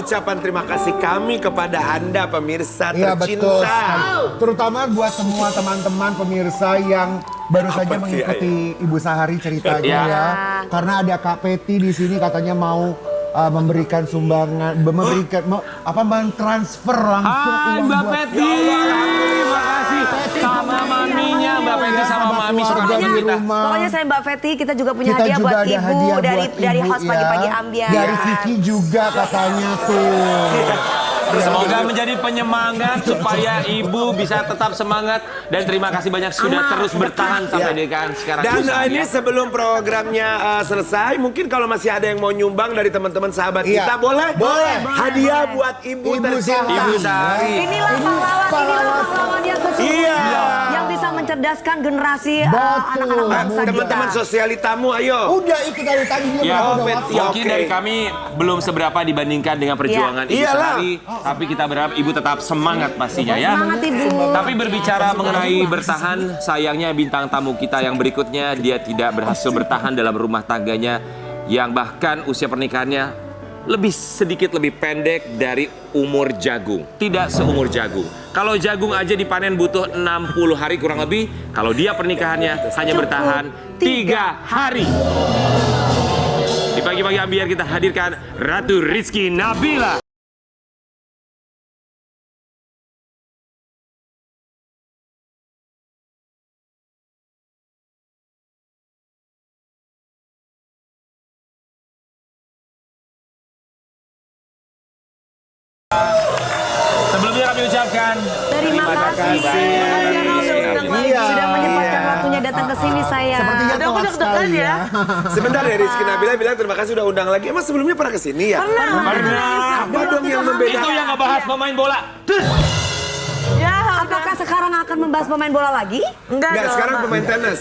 ucapan terima kasih kami kepada Anda pemirsa Iya betul tercinta. sekali. Terutama buat semua teman-teman pemirsa yang baru saja sih, mengikuti Ibu Sahari ceritanya Iya. ya. Karena ada Kak Peti di sini katanya mau memberikan sumbangan, mentransfer langsung Hai uang Mbak buat Peti, terima kasih sama maminya Mbak Peti sama mami suka keluarga bantu di kita. rumah. Pokoknya saya Mbak Feti, kita juga punya Kita hadiah juga buat ada ibu hadiah dari buat host ibu, pagi-pagi ya. ambiar. Dari Kiki juga katanya tuh. Semoga menjadi penyemangat supaya ibu bisa tetap semangat dan terima kasih banyak sudah terus bertahan sampai dengan sekarang. Dan susah, ini ya. sebelum programnya selesai, mungkin kalau masih ada yang mau nyumbang dari teman-teman sahabat Iya. kita, boleh? Boleh. Hadiah buat ibu tercinta. Ibu Sari. Inilah pahlawan yang sesungguhnya. Iya. Yang bisa mencerdaskan generasi Betul. anak-anak bangsa kita. Teman-teman sosialitamu, ayo. Udah itu dari tadi dia Ya, udah Pet, WhatsApp. ya, mungkin oke. dari kami belum seberapa dibandingkan dengan perjuangan Ibu Iyalah. Sari, tapi kita berharap Ibu tetap semangat pastinya ya. Semangat Ibu. Tapi berbicara mengenai bertahan, sayangnya bintang tamu kita yang berikutnya dia tidak berhasil bertahan dalam rumah tangganya yang bahkan usia pernikahannya sedikit lebih pendek dari umur jagung. Tidak seumur jagung. Kalau jagung aja dipanen butuh 60 hari kurang lebih, kalau dia pernikahannya hanya bertahan 3 hari. Di pagi-pagi ambiar kita hadirkan Ratu Rizky Nabila. Sebelumnya kami ucapkan Terima kasih. Iya. Sudah menyempatkan waktunya datang ke sini saya. Sepertinya Aduh, aku telat deg-degan sekali ya. ya. Sebentar ya, Rizky Nabila bilang terima kasih udah undang lagi. Emang sebelumnya pernah kesini ya? Pernah. Apa dong yang membedakan? Itu yang ngebahas pemain bola. Ya, Apakah sekarang akan membahas pemain bola lagi? enggak Enggak, dong. sekarang pemain tenis.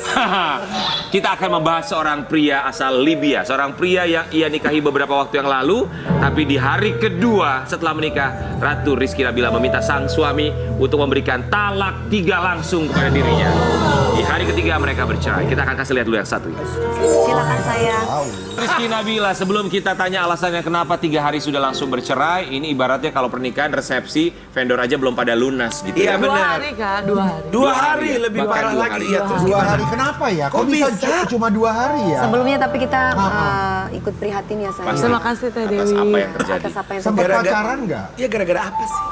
Kita akan membahas seorang pria asal Libya. Seorang pria yang ia nikahi beberapa waktu yang lalu. Tapi di hari kedua setelah menikah, Ratu Rizky Nabila meminta sang suami untuk memberikan talak 3 langsung kepada dirinya. Di hari ketiga mereka bercerai. Kita akan kasih lihat dulu yang satu. Silakan saya. Rizky Nabila, sebelum kita tanya alasannya kenapa 3 hari sudah langsung bercerai, ini ibaratnya kalau pernikahan resepsi, vendor aja belum pada lunas gitu. Iya, ya. 2 benar. hari kak, 2 hari. 2 hari lebih Bahkan parah 2 lagi. hari. Iya, terus 2 gimana? hari kenapa ya? Kok Kok bisa bisa? cuma 2 hari ya? Sebelumnya tapi kita ikut prihatin ya saya. Pasti. Terima kasih Teh Atas Dewi. apa yang terjadi. Atas apa yang Sempat terjadi. pacaran nggak? Iya, gara-gara apa sih?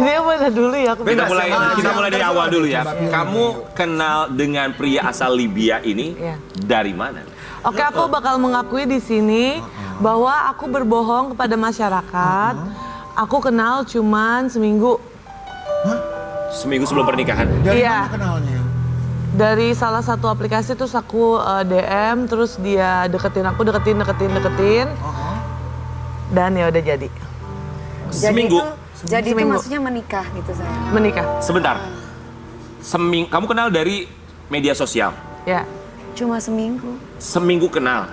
Ini yang mana dulu ya? Aku Kita mulai, Sama kita aja. mulai dari awal dulu ya. Coba pilih. Kamu kenal dengan pria asal Libya ini Iya. dari mana? Oke, aku bakal mengakui di sini bahwa aku berbohong kepada masyarakat. Aku kenal cuman seminggu Seminggu sebelum pernikahan. Dari Iya. mana kenalnya? dari salah satu aplikasi, terus aku DM, terus dia deketin aku, deketin. Dan ya udah jadi Seminggu. Jadi itu Seminggu. maksudnya menikah gitu saya. menikah. Sebentar. Kamu kenal dari media sosial. Ya. Cuma seminggu. Seminggu kenal.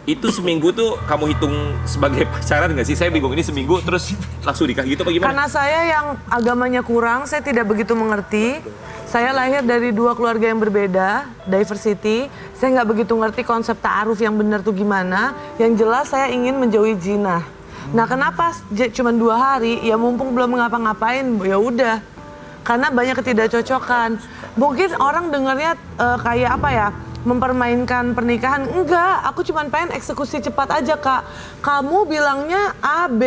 Itu seminggu tuh kamu hitung sebagai pacaran nggak sih? Saya bingung, ini seminggu terus langsung nikah gitu apa gimana? Karena saya yang agamanya kurang, saya tidak begitu mengerti. Saya lahir dari 2 keluarga yang berbeda, diversity. Saya nggak begitu ngerti konsep ta'aruf yang benar tuh gimana. Yang jelas saya ingin menjauhi zina. Nah, kenapa cuma 2 hari? Ya mumpung belum ngapa-ngapain, ya udah. Karena banyak ketidakcocokan. Mungkin orang dengarnya kayak apa ya? Mempermainkan pernikahan. Enggak, aku cuma pengen eksekusi cepat aja, Kak. Kamu bilangnya A, B,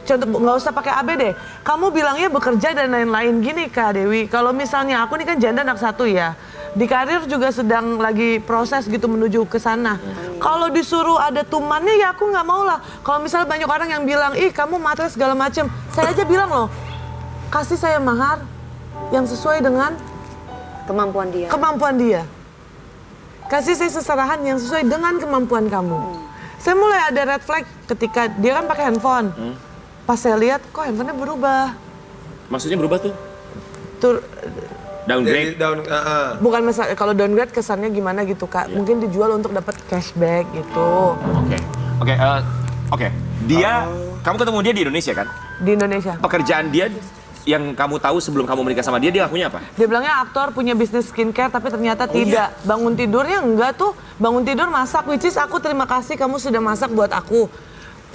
contoh nggak usah pakai AB deh. Kamu bilangnya bekerja dan lain-lain gini, Kak Dewi. Kalau misalnya aku ini kan janda anak 1 ya. Di karir juga sedang lagi proses gitu menuju ke sana. Kalau disuruh ada tumannya ya aku nggak mau lah. Kalau misalnya banyak orang yang bilang, ih kamu matre segala macem. Saya aja bilang loh, kasih saya mahar yang sesuai dengan Kemampuan dia. kemampuan dia. Kasih saya seserahan yang sesuai dengan kemampuan kamu. Saya mulai ada red flag ketika dia kan pakai handphone. Pas saya lihat, kok handphonenya berubah. Maksudnya berubah tuh? Tur, Downgrade? Jadi down, bukan masalah, kalau downgrade kesannya gimana gitu Kak. Mungkin dijual untuk dapat cashback gitu. Oke. Dia, kamu ketemu dia di Indonesia kan? Di Indonesia. Pekerjaan dia yang kamu tahu sebelum kamu menikah sama dia lakunya apa? Dia bilangnya aktor, punya bisnis skincare, tapi ternyata tidak. Bangun tidurnya enggak tuh. Bangun tidur masak, which is aku terima kasih kamu sudah masak buat aku.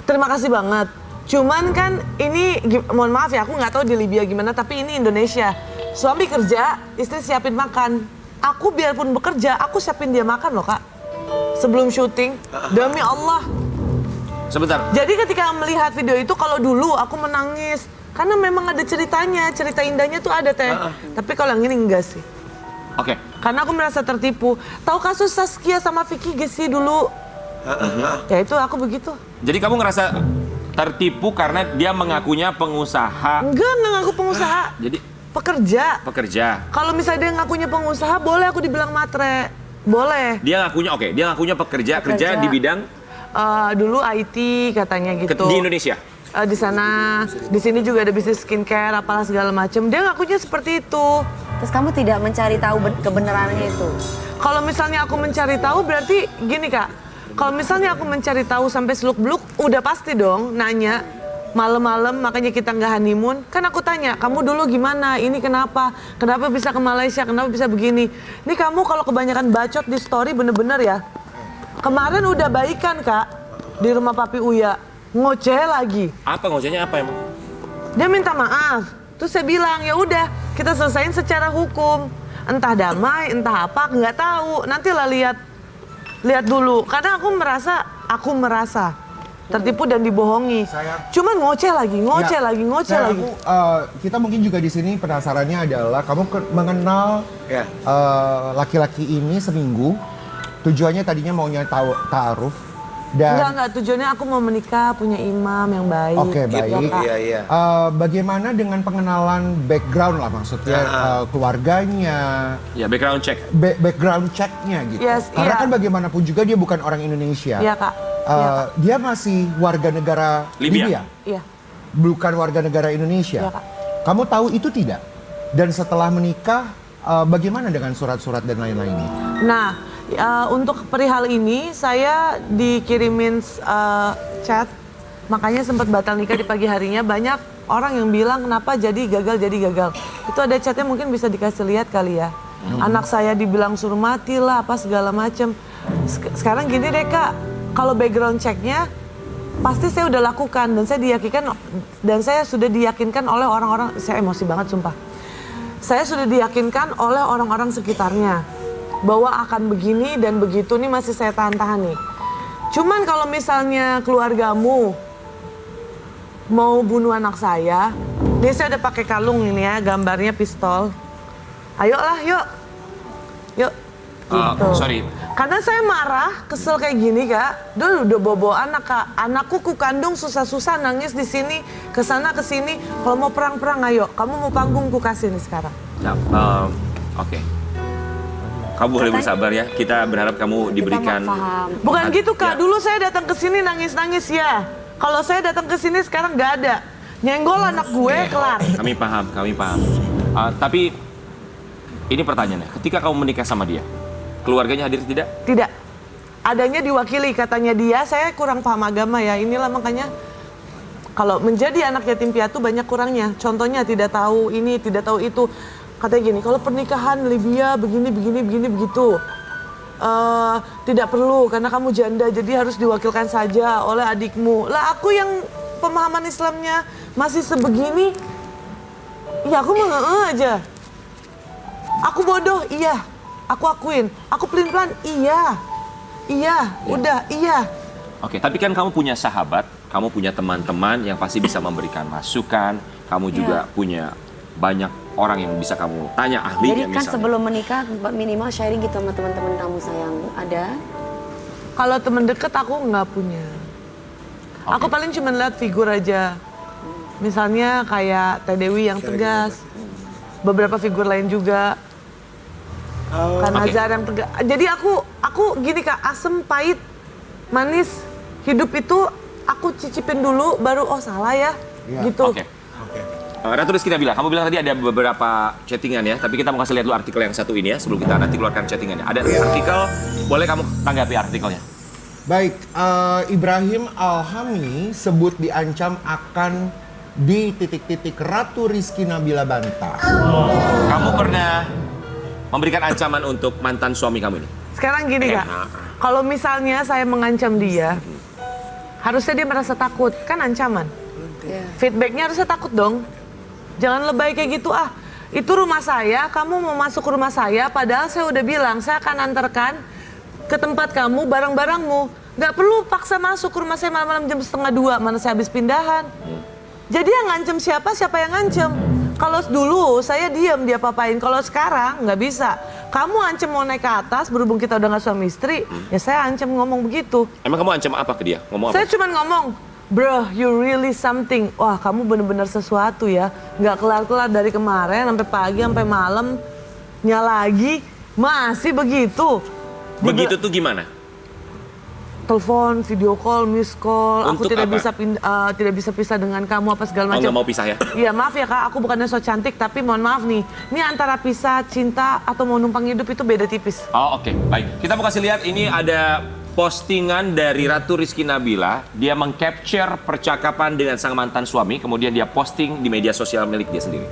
Terima kasih banget. Cuman kan ini, mohon maaf ya, aku nggak tahu di Libya gimana, tapi ini Indonesia. Suami kerja, istri siapin makan. Aku biarpun bekerja, aku siapin dia makan loh Kak. Sebelum syuting, demi Allah. Sebentar. Jadi ketika melihat video itu, kalau dulu aku menangis. Karena memang ada ceritanya, cerita indahnya tuh ada Teh. Tapi kalau yang ini enggak sih. Oke. Karena aku merasa tertipu. Tahu kasus Saskia sama Vicky gak sih dulu? Ya itu aku begitu. Jadi kamu ngerasa tertipu karena dia mengakunya pengusaha. Enggak ngaku pengusaha. Jadi Pekerja. pekerja. Kalau misalnya dia ngakunya pengusaha, boleh aku dibilang matre. Boleh. Dia ngakunya dia ngakunya pekerja kerja di bidang Dulu IT katanya gitu. di Indonesia. Di sana, di sini juga ada bisnis skincare, apalah segala macam. Dia ngakunya seperti itu. Terus kamu tidak mencari tahu kebenarannya itu? Kalau misalnya aku mencari tahu, berarti gini Kak. Kalau misalnya aku mencari tahu sampai seluk-beluk, udah pasti dong nanya. Malam-malam makanya kita nggak honeymoon. Kan aku tanya, kamu dulu gimana? Ini kenapa? Kenapa bisa ke Malaysia? Kenapa bisa begini? Ini kamu kalau kebanyakan bacot di story bener-bener ya. Kemarin udah baikan Kak, di rumah Papi Uya. Ngoceh lagi. Apa ngocehnya apa emang? Dia minta maaf. Terus saya bilang, ya udah kita selesain secara hukum. Entah damai, entah apa, nggak tahu. Nantilah lihat dulu. Karena aku merasa tertipu dan dibohongi. Cuman ngoceh lagi. Kita mungkin juga di sini penasarannya adalah kamu mengenal laki-laki ini seminggu. Tujuannya tadinya maunya ta'aruf. Dan Enggak, tujuannya aku mau menikah, punya imam yang baik. Oke, baik. Kak. Iya. Bagaimana dengan pengenalan background lah maksudnya keluarganya, Ya background check. background checknya gitu. Yes, Karena iya. kan bagaimanapun juga dia bukan orang Indonesia. Iya Kak. Dia masih warga negara Libya. Iya. bukan warga negara Indonesia. Iya, Kak. Kamu tahu itu tidak? Dan setelah menikah, bagaimana dengan surat-surat dan lain-lainnya? Nah, untuk perihal ini saya dikirimin chat, makanya sempat batal nikah di pagi harinya. Banyak orang yang bilang kenapa jadi gagal. Itu ada chatnya, mungkin bisa dikasih lihat kali ya. Anak saya dibilang suruh mati lah, apa segala macem. Sekarang gini deh Kak, kalau background checknya pasti saya udah lakukan dan saya sudah diyakinkan oleh orang-orang. Saya emosi banget sumpah. Saya sudah diyakinkan oleh orang-orang sekitarnya bahwa akan begini dan begitu. Nih masih saya tahan-tahan nih. Cuman kalau misalnya keluargamu mau bunuh anak saya, nih saya udah pakai kalung ini ya, gambarnya pistol. Ayolah, yuk. Gitu. Sorry. Karena saya marah, kesel kayak gini Kak. Dulu udah bobo anak Kak. Anakku ku kandung susah-susah nangis di sini, kesana kesini. Kalau mau perang-perang ayo. Kamu mau panggung ku kasih nih sekarang. Nah, oke. Kamu boleh bersabar ya. Kita berharap kamu diberikan. Bukan gitu Kak. Ya. Dulu saya datang ke sini nangis-nangis ya. Kalau saya datang ke sini sekarang nggak ada. Nyenggol anak gue kelar. Kami paham. Tapi ini pertanyaannya. Ketika kamu menikah sama dia, keluarganya hadir tidak? Tidak. Adanya diwakili katanya dia. Saya kurang paham agama ya. Inilah makanya kalau menjadi anak yatim piatu banyak kurangnya. Contohnya tidak tahu ini, tidak tahu itu. Katanya gini, kalau pernikahan Libya begini begitu. Tidak perlu karena kamu janda jadi harus diwakilkan saja oleh adikmu. Lah aku yang pemahaman Islamnya masih sebegini, ya aku mah aja. Aku bodoh, iya. Aku akuin. Aku pelin-pelan, iya. Udah, iya. Oke, tapi kan kamu punya sahabat, kamu punya teman-teman yang pasti bisa memberikan masukan, kamu juga punya banyak orang yang bisa kamu tanya, ahlinya Jadi kan misalnya. sebelum menikah minimal sharing gitu sama teman-teman kamu sayang. Ada? Kalau temen deket aku nggak punya. Aku paling cuma lihat figur aja. Misalnya kayak Teh Dewi yang tegas. Beberapa figur lain juga. Kan Nazar yang tegas. Jadi aku gini Kak, asem, pahit, manis. Hidup itu aku cicipin dulu baru salah ya. Gitu. Oke. Ratu Rizky Nabila, kamu bilang tadi ada beberapa chattingan ya, tapi kita mau kasih lihat dulu artikel yang satu ini ya, sebelum kita nanti keluarkan chattingannya. Ada artikel, boleh kamu tanggapi artikelnya? Baik, Ibrahim Alhami sebut diancam akan di titik-titik Ratu Rizky Nabila bantah. Kamu pernah memberikan ancaman untuk mantan suami kamu ini? Sekarang gini Kak, kalau misalnya saya mengancam dia, harusnya dia merasa takut, kan ancaman. Feedbacknya harusnya takut dong. Jangan lebay kayak gitu ah. Itu rumah saya, kamu mau masuk ke rumah saya, padahal saya udah bilang saya akan antarkan ke tempat kamu barang-barangmu. Nggak perlu paksa masuk ke rumah saya malam-malam jam 1:30, mana saya habis pindahan. Jadi yang ngancem siapa yang ngancem. Kalau dulu saya diam dia papain, kalau sekarang nggak bisa. Kamu ancam mau naik ke atas, berhubung kita udah nggak suami istri, ya saya ancam ngomong begitu. Emang kamu ancam apa ke dia? Ngomong Saya apa? cuma ngomong, bro, you really something. Wah, kamu bener-bener sesuatu ya. Nggak kelar-kelar dari kemarin sampai pagi sampai malam, lagi masih begitu. Begitu tuh gimana? Telepon, video call, miss call. Aku Untuk tidak apa? tidak bisa pisah dengan kamu apa segala Oh, macam. nggak mau pisah ya? Iya maaf ya kak, aku bukannya so cantik tapi mohon maaf nih. Ini antara pisah, cinta atau mau numpang hidup itu beda tipis. Oh oke, baik. Kita mau kasih lihat ini ada postingan dari Ratu Rizky Nabila. Dia meng-capture percakapan dengan sang mantan suami, kemudian dia posting di media sosial milik dia sendiri.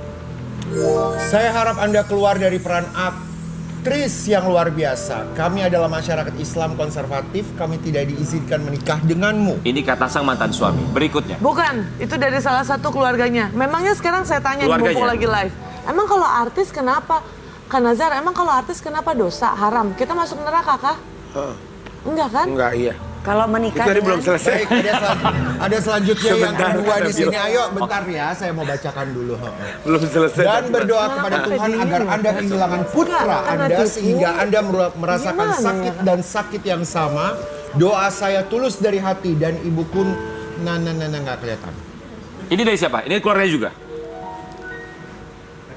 Saya harap Anda keluar dari peran aktris yang luar biasa. Kami adalah masyarakat Islam konservatif, kami tidak diizinkan menikah denganmu. Ini kata sang mantan suami. Berikutnya. Bukan, itu dari salah satu keluarganya. Memangnya sekarang saya tanya di Keluarganya? mumpung lagi live. Emang kalau artis kenapa? Kak Nazar, emang kalau artis kenapa dosa, haram? Kita masuk neraka kah? Enggak kan? Enggak, iya. Kalau menikah Itu tadi belum dengan- selesai. Baik, ada selanjutnya yang Sebentar, kedua di sini. Nabil. Ayo bentar ya, saya mau bacakan dulu. Belum selesai. Dan berdoa kepada Tuhan agar Anda kehilangan putra Enggak, karena Anda tipu. sehingga Anda merasakan Gimana sakit ya? dan sakit yang sama. Doa saya tulus dari hati dan ibuku nggak kelihatan. Ini dari siapa? Ini keluarganya juga?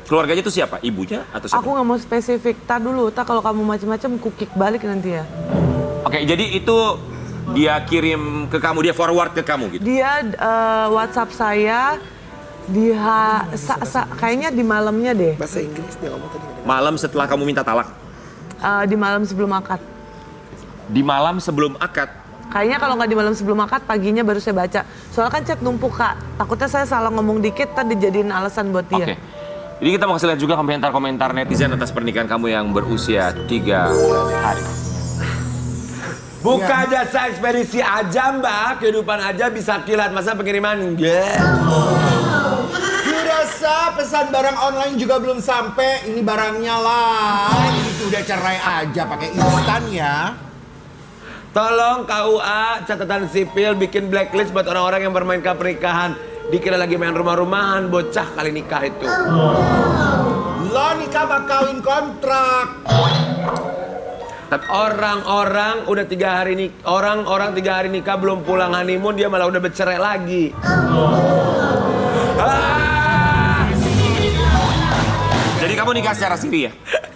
Keluarganya itu siapa? Ibunya atau siapa? Aku nggak mau spesifik. Tak dulu, tak kalau kamu macam-macam kukik balik nanti ya. Oke, jadi itu dia kirim ke kamu, dia forward ke kamu gitu? Dia WhatsApp saya, kayaknya di malamnya deh. Bahasa Inggris dia ngomong tadi. Malam setelah kamu minta talak? Di malam sebelum akad. Di malam sebelum akad? Kayaknya kalau nggak di malam sebelum akad, paginya baru saya baca. Soalnya kan chat numpuk kak. Takutnya saya salah ngomong dikit, tadi dijadiin alasan buat dia. Oke. Jadi kita mau kasih lihat juga komentar-komentar netizen atas pernikahan kamu yang berusia 3 hari. Buka jasa ekspedisi aja mbak, kehidupan aja bisa kilat, masa pengiriman enggak? Dirasa pesan barang online juga belum sampai, ini barangnya lah. Itu udah cerai aja pakai instan ya. Tolong KUA, catatan sipil, bikin blacklist buat orang-orang yang bermain pernikahan. Dikira lagi main rumah-rumahan, bocah kali nikah itu. Lo nikah mah kawin kontrak. Tapi orang-orang udah 3 hari nih, orang-orang 3 hari nikah belum pulang honeymoon, dia malah udah bercerai lagi. Jadi kamu nikah secara siri ya?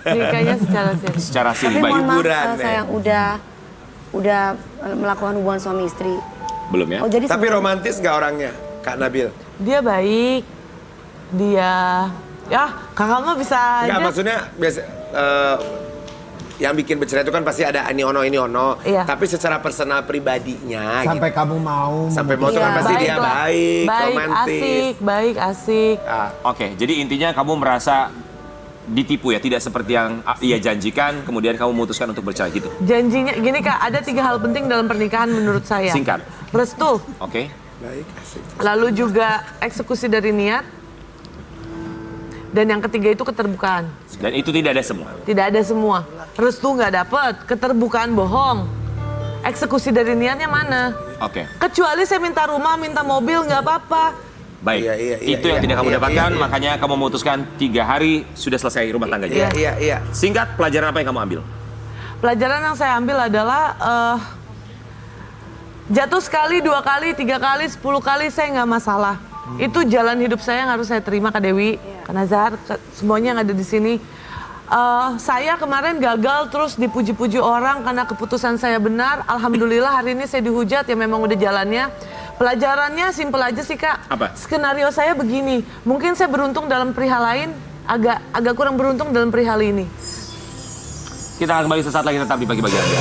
Nikahnya secara serius. Secara siri, Tapi baik. mohon maaf Hiburan, sayang udah melakukan hubungan suami istri. Belum ya? Oh jadi Tapi sebenarnya- romantis gak orangnya, Kak Nabil? Dia baik. Dia, ya kakak mah bisa Enggak, aja. maksudnya biasa yang bikin bercerai itu kan pasti ada ini ono. Iya. Tapi secara personal pribadinya Sampai gitu. kamu mau. Sampai mau tuh kan Iya, pasti dia lah. baik, romantis. Baik, asik. Ah, Oke, jadi intinya kamu merasa ditipu ya, tidak seperti yang ia janjikan, kemudian kamu memutuskan untuk bercerai gitu. Janjinya, gini kak, ada 3 hal penting dalam pernikahan menurut saya. Singkat. Restu, Oke. baik, asik. lalu juga eksekusi dari niat, dan yang ketiga itu keterbukaan. Dan itu tidak ada semua. Tidak ada semua. Restu nggak dapet, keterbukaan bohong. Eksekusi dari niatnya mana? Oke. Kecuali saya minta rumah, minta mobil, nggak apa-apa. Baik. Iya, Itu yang tidak kamu iya, dapatkan, iya. makanya kamu memutuskan 3 hari sudah selesai rumah tangganya. Iya. Singkat, pelajaran apa yang kamu ambil? Pelajaran yang saya ambil adalah jatuh sekali, 2 kali, 3 kali, 10 kali saya nggak masalah. Itu jalan hidup saya yang harus saya terima Kak Dewi, Kak Nazar, semuanya yang ada di sini. Saya kemarin gagal terus dipuji-puji orang karena keputusan saya benar. Alhamdulillah hari ini saya dihujat ya memang udah jalannya. Pelajarannya simpel aja sih Kak. Apa? Skenario saya begini, mungkin saya beruntung dalam perihal lain, agak kurang beruntung dalam perihal ini. Kita akan kembali sesaat lagi tetap di Pagi-Pagi Anda.